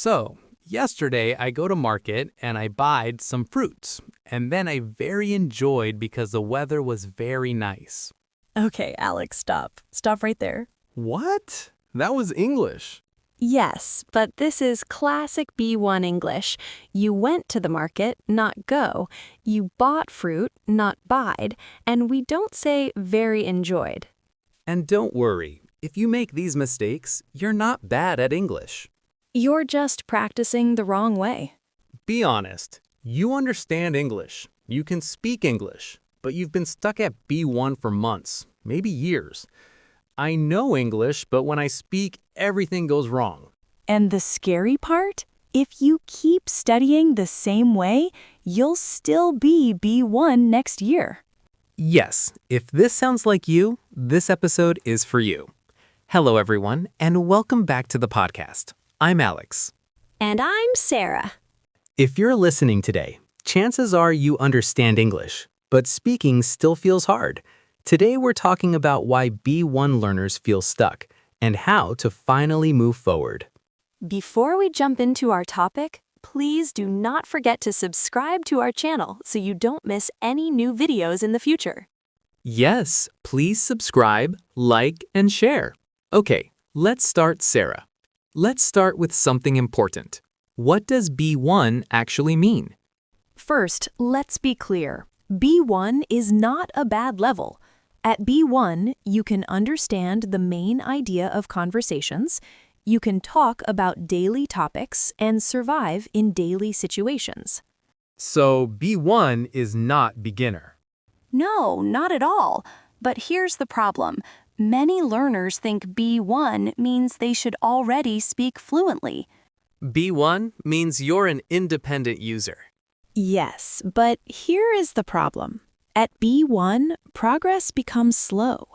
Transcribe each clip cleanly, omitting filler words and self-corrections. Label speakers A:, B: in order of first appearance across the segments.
A: So, yesterday I go to market and I buyed some fruits, and then I very enjoyed because the weather was very nice.
B: Okay, Alex, stop. Stop right there.
C: What? That was English.
B: Yes, but this is classic B1 English. You went to the market, not go. You bought fruit, not buyed. And we don't say very enjoyed.
A: And don't worry, if you make these mistakes, you're not bad at English.
B: You're just practicing the wrong way.
A: Be honest, you understand English, you can speak English, but you've been stuck at B1 for months, maybe years. I know English, but when I speak, everything goes wrong.
B: And the scary part? If you keep studying the same way, you'll still be B1 next year.
A: Yes, if this sounds like you, this episode is for you. Hello, everyone, and welcome back to the podcast. I'm Alex.
B: And I'm Sarah.
A: If you're listening today, chances are you understand English, but speaking still feels hard. Today, we're talking about why B1 learners feel stuck and how to finally move forward.
B: Before we jump into our topic, please do not forget to subscribe to our channel so you don't miss any new videos in the future.
A: Yes, please subscribe, like, and share. Okay, let's start, Sarah. Let's start with something important. What does B1 actually mean?
B: First, let's be clear. B1 is not a bad level. At B1, you can understand the main idea of conversations, you can talk about daily topics, and survive in daily situations.
C: So B1 is not beginner.
B: No, not at all. But here's the problem. Many learners think B1 means they should already speak fluently.
A: B1 means you're an independent user.
B: Yes, but here is the problem. At B1, progress becomes slow.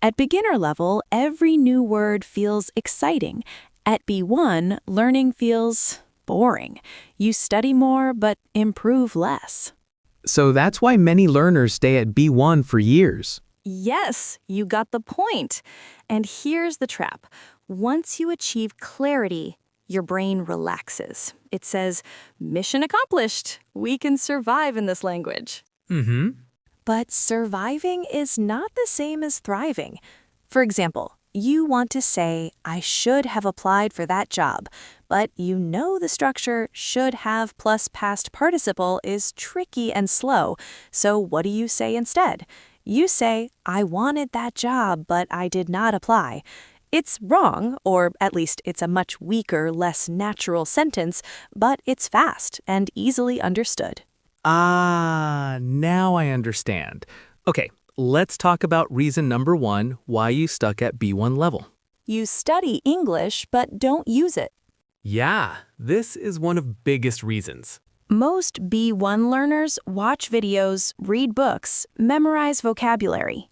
B: At beginner level, every new word feels exciting. At B1, learning feels boring. You study more, but improve less.
A: So that's why many learners stay at B1 for years.
B: Yes, you got the point. And here's the trap. Once you achieve clarity, your brain relaxes. It says, mission accomplished. We can survive in this language. But surviving is not the same as thriving. For example, you want to say, I should have applied for that job, but you know the structure should have plus past participle is tricky and slow. So what do you say instead? You say, I wanted that job, but I did not apply. It's wrong, or at least it's a much weaker, less natural sentence, but it's fast and easily understood.
A: Ah, now I understand. Okay, let's talk about reason number 1 why you stuck at B1 level.
B: You study English, but don't use it.
A: Yeah, this is one of biggest reasons.
B: Most B1 learners watch videos, read books, memorize vocabulary.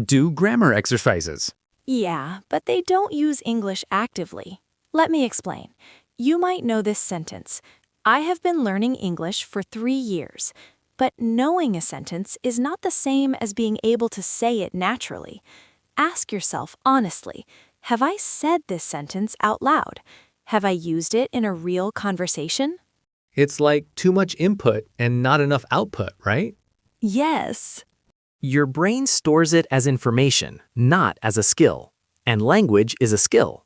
A: Do grammar exercises.
B: Yeah, but they don't use English actively. Let me explain. You might know this sentence. I have been learning English for 3 years. But knowing a sentence is not the same as being able to say it naturally. Ask yourself honestly, have I said this sentence out loud? Have I used it in a real conversation?
A: It's like too much input and not enough output, right?
B: Yes.
A: Your brain stores it as information, not as a skill. And language is a skill.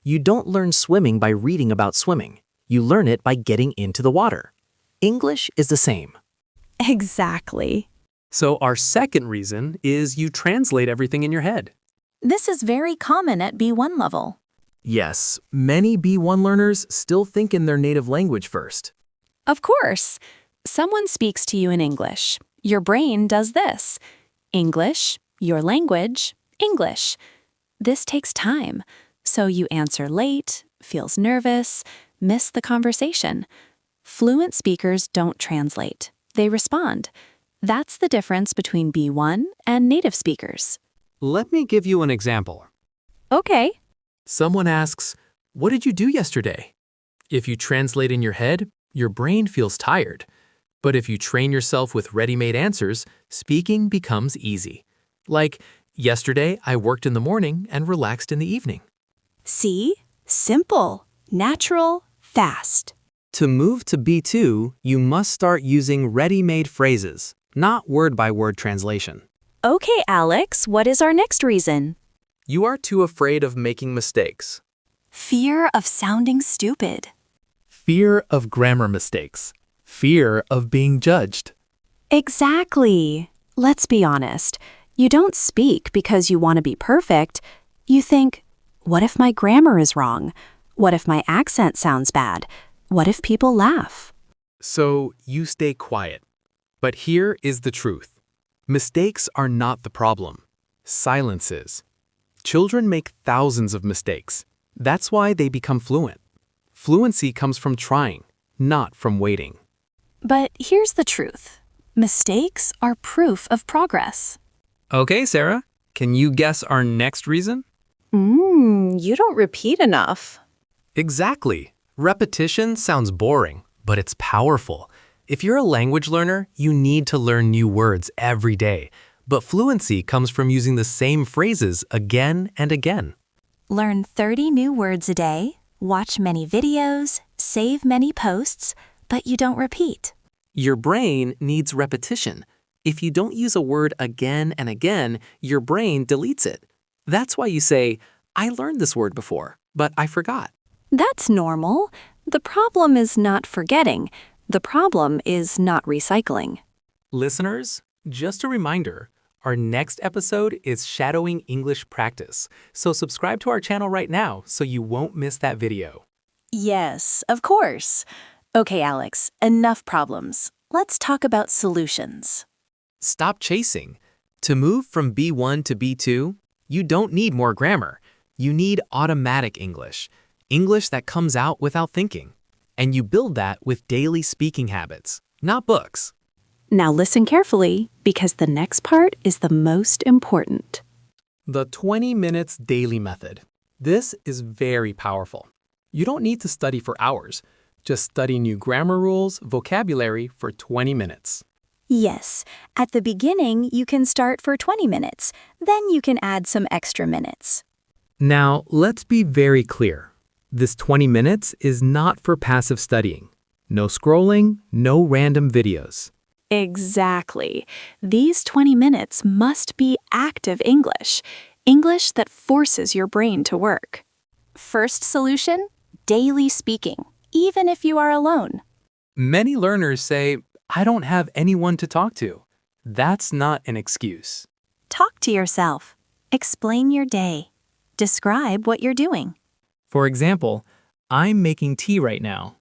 A: You don't learn swimming by reading about swimming. You learn it by getting into the water. English is the same.
B: Exactly.
A: So our second reason is you translate everything in your head.
B: This is very common at B1 level.
A: Yes, many B1 learners still think in their native language first.
B: Of course. Someone speaks to you in English. Your brain does this. English, your language, English. This takes time. So you answer late, feels nervous, miss the conversation. Fluent speakers don't translate. They respond. That's the difference between B1 and native speakers.
A: Let me give you an example.
B: Okay.
A: Someone asks, "What did you do yesterday?" If you translate in your head, your brain feels tired. But if you train yourself with ready-made answers, speaking becomes easy. Like, yesterday I worked in the morning and relaxed in the evening.
B: See? Simple, natural,
D: fast.
C: To move to B2, you must start using ready-made phrases, not word-by-word translation.
D: Okay, Alex, what is our next reason?
A: You are too afraid of making mistakes.
D: Fear of sounding stupid.
A: Fear of grammar mistakes. Fear of being judged.
D: Exactly. Let's be honest. You don't speak because you want to be perfect. You think, what if my grammar is wrong? What if my accent sounds bad? What if people laugh?
A: So you stay quiet. But here is the truth. Mistakes are not the problem. Silence is. Children make thousands of mistakes. That's why they become fluent. Fluency comes from trying, not from waiting.
D: But here's the truth. Mistakes are proof of progress.
C: Okay, Sarah, can you guess our next reason?
B: You don't repeat enough.
A: Exactly. Repetition sounds boring, but it's powerful. If you're a language learner, you need to learn new words every day. But fluency comes from using the same phrases again and again.
D: Learn 30 new words a day, watch many videos, save many posts, but you don't repeat.
A: Your brain needs repetition. If you don't use a word again and again, your brain deletes it. That's why you say, I learned this word before, but I forgot.
B: That's normal. The problem is not forgetting. The problem is not recycling.
A: Listeners, just a reminder, our next episode is Shadowing English Practice. So subscribe to our channel right now so you won't miss that video.
D: Yes, of course. Okay, Alex, enough problems. Let's talk about solutions.
A: Stop chasing. To move from B1 to B2, you don't need more grammar. You need automatic English. English that comes out without thinking. And you build that with daily speaking habits, not books.
B: Now listen carefully, because the next part is the most important.
A: The 20 minutes daily method. This is very powerful. You don't need to study for hours. Just study new grammar rules, vocabulary for 20 minutes.
D: Yes, at the beginning, you can start for 20 minutes. Then you can add some extra minutes.
C: Now, let's be very clear. This 20 minutes is not for passive studying. No scrolling, no random videos.
B: Exactly. These 20 minutes must be active English. English that forces your brain to work.
D: First solution, daily speaking, even if you are alone.
A: Many learners say, I don't have anyone to talk to. That's not an excuse.
D: Talk to yourself. Explain your day. Describe what you're doing.
C: For example, I'm making tea right now.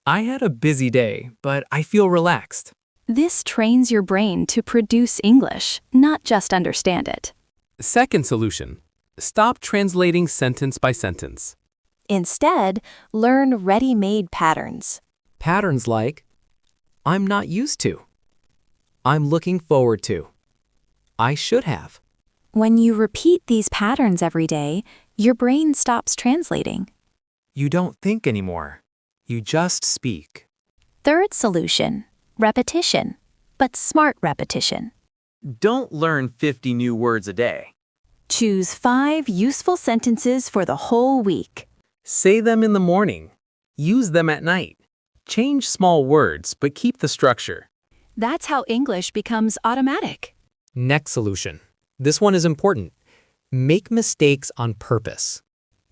C: I had a busy day, but I feel relaxed.
B: This trains your brain to produce English, not just understand it.
A: Second solution, stop translating sentence by sentence.
D: Instead, learn ready-made patterns.
C: Patterns like, I'm not used to. I'm looking forward to. I should have.
D: When you repeat these patterns every day, your brain stops translating.
C: You don't think anymore. You just speak.
D: Third solution, repetition, but smart repetition.
C: Don't learn 50 new words a day.
D: Choose 5 useful sentences for the whole week.
C: Say them in the morning. Use them at night. Change small words, but keep the structure.
B: That's how English becomes automatic.
C: Next solution. This one is important. Make mistakes on purpose.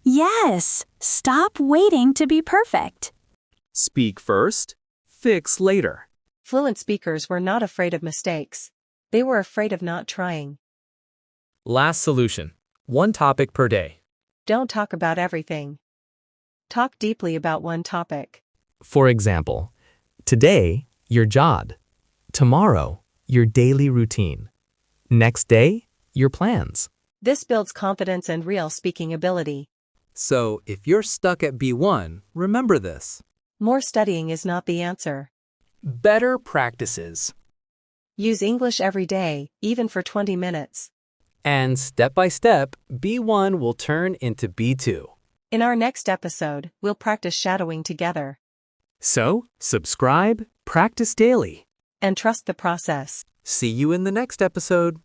D: Yes, stop waiting to be perfect.
C: Speak first, fix later.
E: Fluent speakers were not afraid of mistakes. They were afraid of not trying.
C: Last solution. One topic per day.
E: Don't talk about everything. Talk deeply about one topic.
C: For example, today, your job. Tomorrow, your daily routine. Next day, your plans.
E: This builds confidence and real speaking ability.
C: So, if you're stuck at B1, remember this.
E: More studying is not the answer.
A: Better practices.
E: Use English every day, even for 20 minutes.
C: And step by step, B1 will turn into B2.
E: In our next episode, we'll practice shadowing together.
C: So, subscribe, practice daily.
E: And trust the process.
C: See you in the next episode.